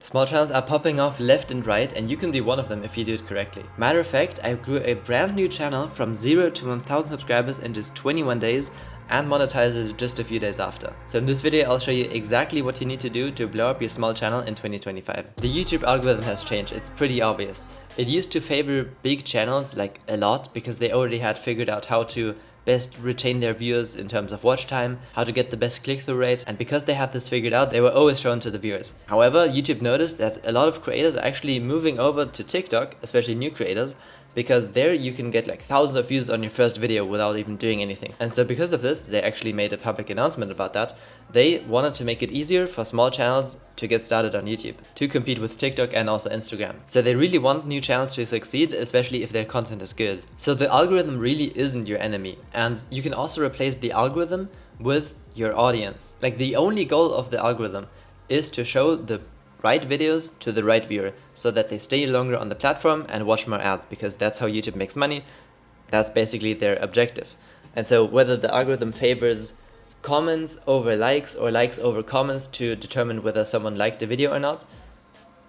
Small channels are popping off left and right, and you can be one of them if you do it correctly. Matter of fact, I grew a brand new channel from 0 to 1000 subscribers in just 21 days and monetized it just a few days after. So in this video I'll show you exactly what you need to do to blow up your small channel in 2025. The YouTube algorithm has changed, it's pretty obvious. It used to favor big channels like a lot because they already had figured out how to best retain their viewers in terms of watch time, how to get the best click-through rate, and because they had this figured out, they were always shown to the viewers. However, YouTube noticed that a lot of creators are actually moving over to TikTok, especially new creators, because there you can get like thousands of views on your first video without even doing anything. And so because of this, they actually made a public announcement about that. They wanted to make it easier for small channels to get started on YouTube, to compete with TikTok and also Instagram. So they really want new channels to succeed, especially if their content is good. So the algorithm really isn't your enemy, and you can also replace the algorithm with your audience. Like, the only goal of the algorithm is to show the right videos to the right viewer so that they stay longer on the platform and watch more ads, because that's how YouTube makes money. That's basically their objective. And so whether the algorithm favors comments over likes or likes over comments to determine whether someone liked the video or not,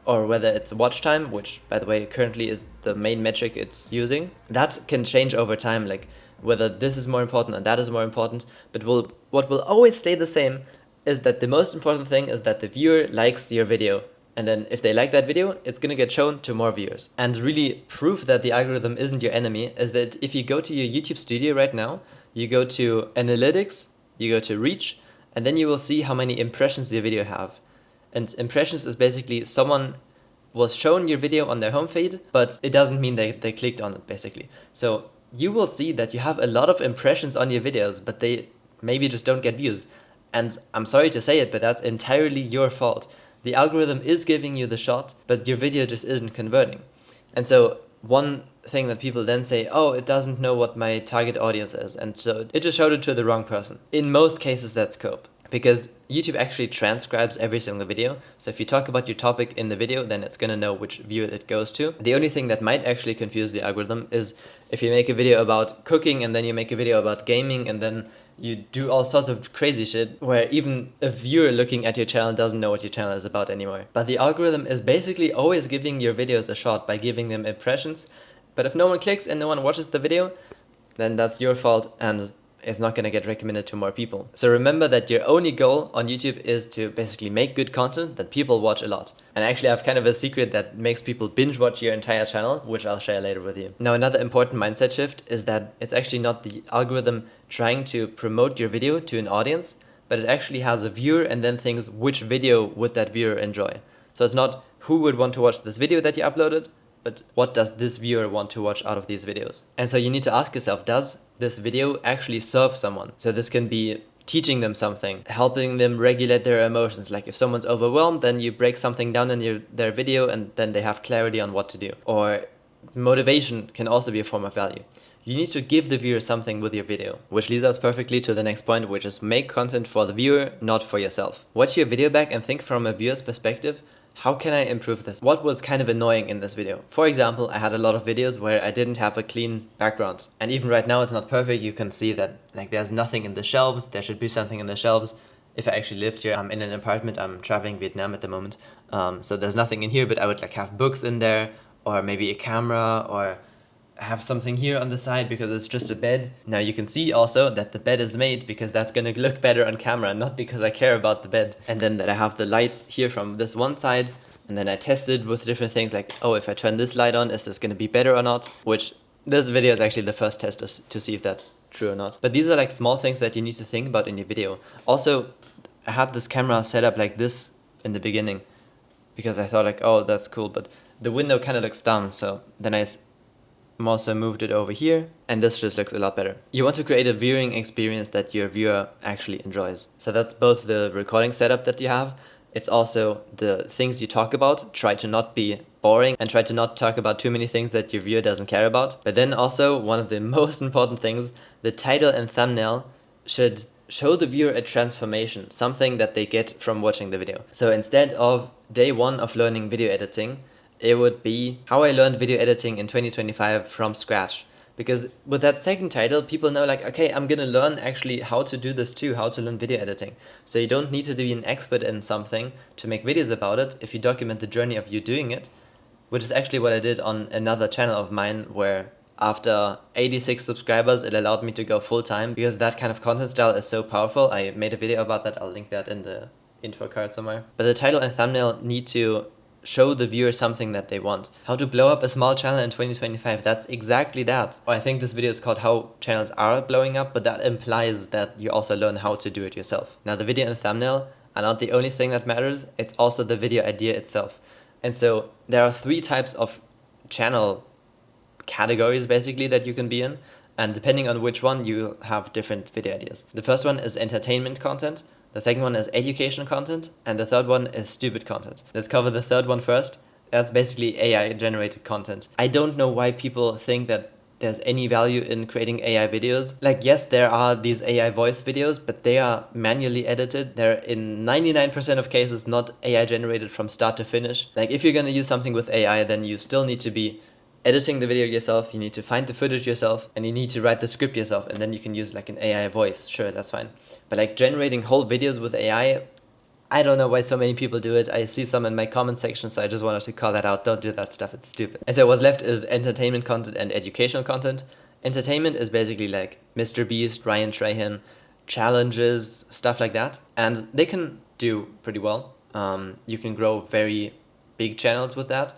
or whether it's watch time, which by the way currently is the main metric it's using, that can change over time, like whether this is more important and that is more important. But what will always stay the same is that the most important thing is that the viewer likes your video. And then if they like that video, it's going to get shown to more viewers. And really proof that the algorithm isn't your enemy is that if you go to your YouTube studio right now, you go to analytics, you go to reach, and then you will see how many impressions your video have. And impressions is basically someone was shown your video on their home feed, but it doesn't mean they clicked on it basically. So you will see that you have a lot of impressions on your videos, but they maybe just don't get views. And I'm sorry to say it, but that's entirely your fault. The algorithm is giving you the shot, but your video just isn't converting. And so one thing that people then say, oh, it doesn't know what my target audience is, and so it just showed it to the wrong person. In most cases that's cope, because YouTube actually transcribes every single video. So if you talk about your topic in the video, then it's gonna know which viewer it goes to. The only thing that might actually confuse the algorithm is if you make a video about cooking and then you make a video about gaming and then you do all sorts of crazy shit where even a viewer looking at your channel doesn't know what your channel is about anymore. But the algorithm is basically always giving your videos a shot by giving them impressions. But if no one clicks and no one watches the video, then that's your fault and it's not going to get recommended to more people. So remember that your only goal on YouTube is to basically make good content that people watch a lot. And actually I have kind of a secret that makes people binge watch your entire channel, which I'll share later with you. Now, another important mindset shift is that it's actually not the algorithm trying to promote your video to an audience, but it actually has a viewer and then thinks which video would that viewer enjoy. So it's not who would want to watch this video that you uploaded, but what does this viewer want to watch out of these videos? And so you need to ask yourself, does this video actually serve someone? So this can be teaching them something, helping them regulate their emotions. Like if someone's overwhelmed, then you break something down in their video and then they have clarity on what to do. Or motivation can also be a form of value. You need to give the viewer something with your video, which leads us perfectly to the next point, which is make content for the viewer, not for yourself. Watch your video back and think from a viewer's perspective, how can I improve this? What was kind of annoying in this video? For example, I had a lot of videos where I didn't have a clean background. And even right now it's not perfect. You can see that like there's nothing in the shelves. There should be something in the shelves. If I actually lived here, I'm in an apartment. I'm traveling Vietnam at the moment. So there's nothing in here, but I would like have books in there, or maybe a camera, or have something here on the side because it's just a bed. Now you can see also that the bed is made because that's gonna look better on camera, not because I care about the bed. And then that I have the light here from this one side, and then I tested with different things like, oh, if I turn this light on, is this gonna be better or not? Which this video is actually the first test to see if that's true or not. But these are like small things that you need to think about in your video. Also, I had this camera set up like this in the beginning because I thought like, oh, that's cool, but the window kind of looks dumb. So then I also moved it over here, and this just looks a lot better. You want to create a viewing experience that your viewer actually enjoys. So that's both the recording setup that you have, it's also the things you talk about. Try to not be boring and try to not talk about too many things that your viewer doesn't care about. But then also, one of the most important things, the title and thumbnail should show the viewer a transformation, something that they get from watching the video. So instead of day one of learning video editing, it would be how I learned video editing in 2025 from scratch. Because with that second title, people know like, okay, I'm gonna learn actually how to do this too, how to learn video editing. So you don't need to be an expert in something to make videos about it if you document the journey of you doing it, which is actually what I did on another channel of mine, where after 86 subscribers, it allowed me to go full-time, because that kind of content style is so powerful. I made a video about that, I'll link that in the info card somewhere. But the title and thumbnail need to show the viewer something that they want. How to blow up a small channel in 2025, that's exactly that. Or I think this video is called How Channels Are Blowing Up, but that implies that you also learn how to do it yourself. Now the video and thumbnail are not the only thing that matters, it's also the video idea itself. And so there are 3 types of channel categories basically that you can be in, and depending on which one, you have different video ideas. The first one is entertainment content, the second one is educational content, and the third one is stupid content. Let's cover the third one first. That's basically AI generated content. I don't know why people think that there's any value in creating AI videos. Like, yes, there are these AI voice videos, but they are manually edited. They're in 99% of cases not AI generated from start to finish. Like, if you're gonna use something with AI, then you still need to be editing the video yourself, you need to find the footage yourself, and you need to write the script yourself, and then you can use like an AI voice. Sure, that's fine. But like generating whole videos with AI, I don't know why so many people do it. I see some in my comment section, so I just wanted to call that out. Don't do that stuff, it's stupid. And so what's left is entertainment content and educational content. Entertainment is basically like Mr. Beast, Ryan Trahan, challenges, stuff like that. And they can do pretty well. You can grow very big channels with that.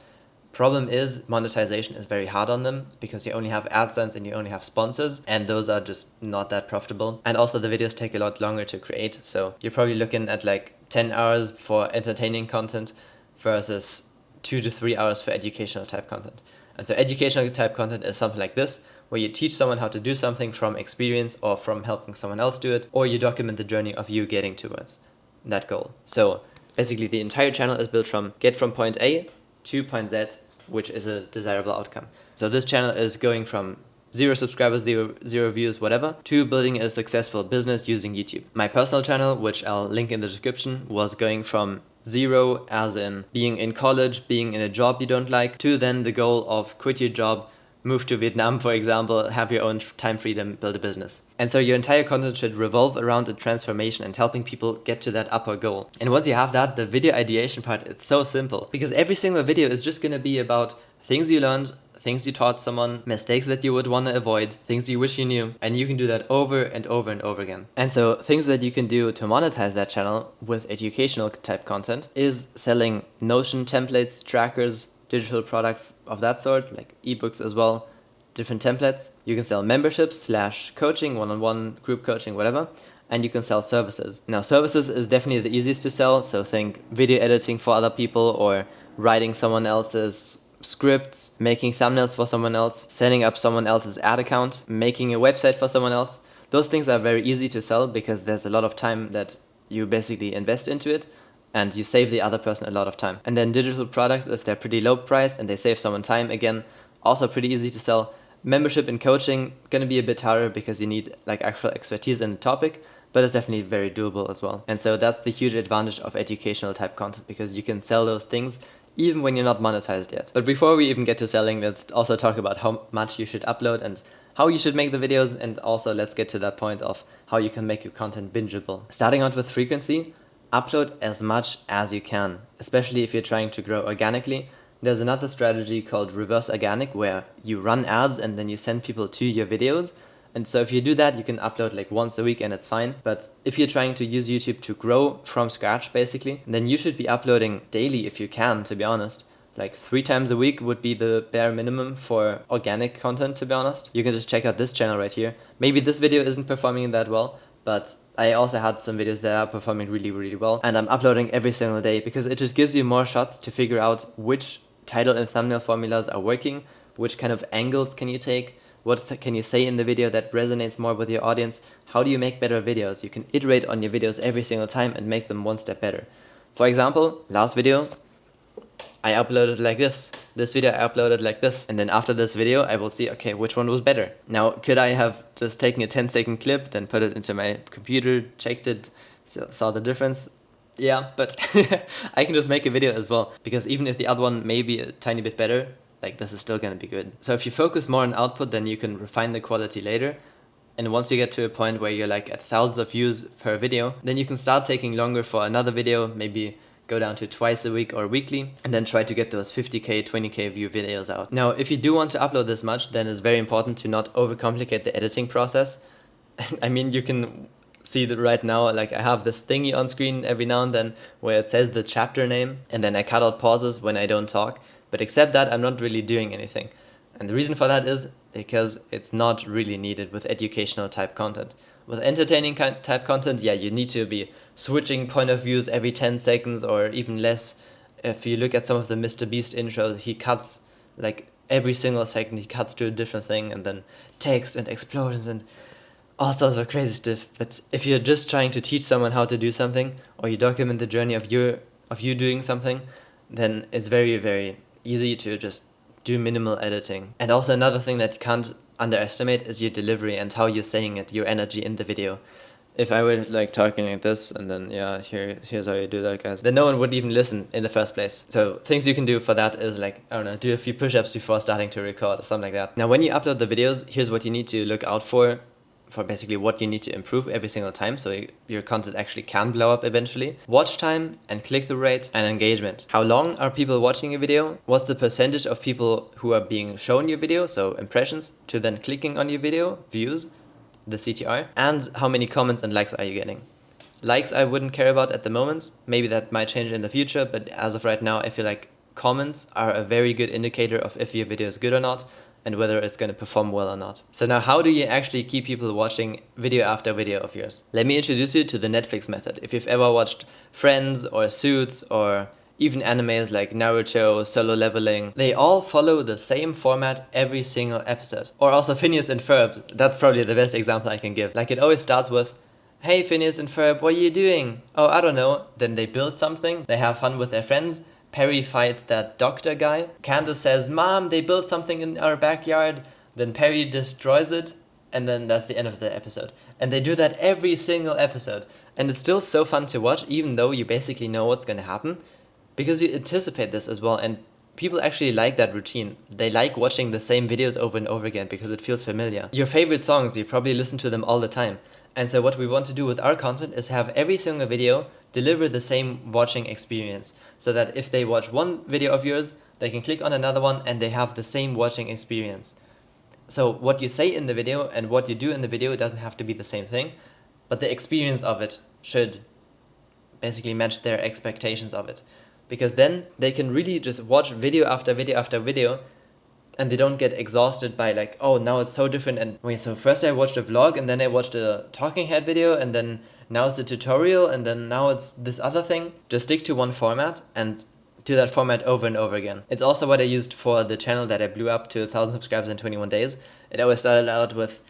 Problem is, monetization is very hard on them because you only have AdSense and you only have sponsors, and those are just not that profitable. And also the videos take a lot longer to create, so you're probably looking at like 10 hours for entertaining content versus 2 to 3 hours for educational type content. And so educational type content is something like this, where you teach someone how to do something from experience or from helping someone else do it, or you document the journey of you getting towards that goal. So basically the entire channel is built from get from point A to point Z, which is a desirable outcome. So this channel is going from 0 subscribers, 0 views, whatever, to building a successful business using YouTube. My personal channel, which I'll link in the description, was going from 0, as in being in college, being in a job you don't like, to then the goal of quit your job, move to Vietnam, for example, have your own time freedom, build a business. And so your entire content should revolve around the transformation and helping people get to that upper goal. And once you have that, the video ideation part, it's so simple. Because every single video is just gonna be about things you learned, things you taught someone, mistakes that you would want to avoid, things you wish you knew, and you can do that over and over and over again. And so things that you can do to monetize that channel with educational type content is selling Notion templates, trackers, digital products of that sort, like ebooks as well, different templates. You can sell memberships / coaching, one-on-one, group coaching, whatever, and you can sell services. Now, services is definitely the easiest to sell, so think video editing for other people, or writing someone else's scripts, making thumbnails for someone else, setting up someone else's ad account, making a website for someone else. Those things are very easy to sell because there's a lot of time that you basically invest into it, and you save the other person a lot of time. And then digital products, if they're pretty low priced and they save someone time, again, also pretty easy to sell. Membership and coaching, gonna be a bit harder because you need like actual expertise in the topic, but it's definitely very doable as well. And so that's the huge advantage of educational type content, because you can sell those things even when you're not monetized yet. But before we even get to selling, let's also talk about how much you should upload and how you should make the videos, and also let's get to that point of how you can make your content bingeable. Starting out with frequency, upload as much as you can, especially if you're trying to grow organically. There's another strategy called reverse organic, where you run ads and then you send people to your videos. And so if you do that, you can upload like once a week and it's fine. But if you're trying to use YouTube to grow from scratch, basically, then you should be uploading daily if you can, to be honest. Like 3 times a week would be the bare minimum for organic content, to be honest. You can just check out this channel right here. Maybe this video isn't performing that well, but I also had some videos that are performing really, really well, and I'm uploading every single day because it just gives you more shots to figure out which title and thumbnail formulas are working, which kind of angles can you take, what can you say in the video that resonates more with your audience, how do you make better videos. You can iterate on your videos every single time and make them one step better. For example, last video, I uploaded like this video I uploaded like this, and then after this video I will see, okay, which one was better. Now, could I have just taken a 10-second clip, then put it into my computer, checked it, saw the difference? Yeah, but I can just make a video as well, because even if the other one may be a tiny bit better, like this is still going to be good. So if you focus more on output, then you can refine the quality later. And once you get to a point where you're like at thousands of views per video, then you can start taking longer for another video, maybe go down to twice a week or weekly, and then try to get those 50k, 20k view videos out. Now, if you do want to upload this much, then it's very important to not overcomplicate the editing process. I mean, you can see that right now, like I have this thingy on screen every now and then where it says the chapter name, and then I cut out pauses when I don't talk. But except that, I'm not really doing anything. And the reason for that is because it's not really needed with educational type content. With entertaining type content, yeah, you need to be switching point of views every 10 seconds or even less. If you look at some of the Mr. Beast intros, he cuts like every single second, he cuts to a different thing, and then text and explosions and all sorts of crazy stuff. But if you're just trying to teach someone how to do something, or you document the journey of you doing something, then it's very, very easy to just do minimal editing. And also another thing that you can't underestimate is your delivery and how you're saying it, your energy in the video. If I were like talking like this and then here's how you do that, guys, then no one would even listen in the first place. So things you can do for that is like, I don't know, do a few push-ups before starting to record or something like that. Now when you upload the videos, here's what you need to look out for basically what you need to improve every single time so your content actually can blow up eventually. Watch time and click-through rate and engagement. How long are people watching a video? What's the percentage of people who are being shown your video, so impressions, to then clicking on your video, views, the CTR? And how many comments and likes are you getting? Likes I wouldn't care about at the moment. Maybe that might change in the future, but as of right now, I feel like comments are a very good indicator of if your video is good or not, and whether it's going to perform well or not. So now how do you actually keep people watching video after video of yours? Let me introduce you to the Netflix method. If you've ever watched Friends or Suits or even animes like Naruto, Solo Leveling, they all follow the same format every single episode. Or also Phineas and Ferb, that's probably the best example I can give. Like it always starts with, hey Phineas and Ferb, what are you doing? Oh, I don't know. Then they build something, they have fun with their friends, Perry fights that doctor guy. Candace says, Mom, they built something in our backyard. Then Perry destroys it. And then that's the end of the episode. And they do that every single episode. And it's still so fun to watch, even though you basically know what's going to happen. Because you anticipate this as well. And people actually like that routine. They like watching the same videos over and over again because it feels familiar. Your favorite songs, you probably listen to them all the time. And so what we want to do with our content is have every single video deliver the same watching experience. So that if they watch one video of yours, they can click on another one and they have the same watching experience. So what you say in the video and what you do in the video doesn't have to be the same thing, but the experience of it should basically match their expectations of it. Because then they can really just watch video after video after video and they don't get exhausted by like, oh, now it's so different. And wait, so first I watched a vlog and then I watched a talking head video and then now it's a tutorial and then now it's this other thing. Just stick to one format and do that format over and over again. It's also what I used for the channel that I blew up to 1,000 subscribers in 21 days. It always started out with,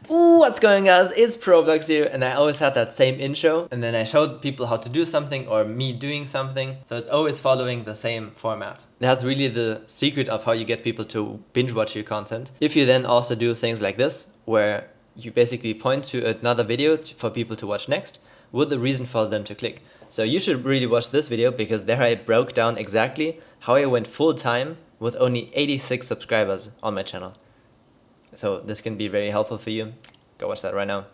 ooh, what's going on guys, it's Problox here, and I always had that same intro, and then I showed people how to do something or me doing something, so it's always following the same format. That's really the secret of how you get people to binge watch your content. If you then also do things like this, where you basically point to another video for people to watch next, with the reason for them to click. So you should really watch this video because there I broke down exactly how I went full time with only 86 subscribers on my channel. So this can be very helpful for you. Go watch that right now.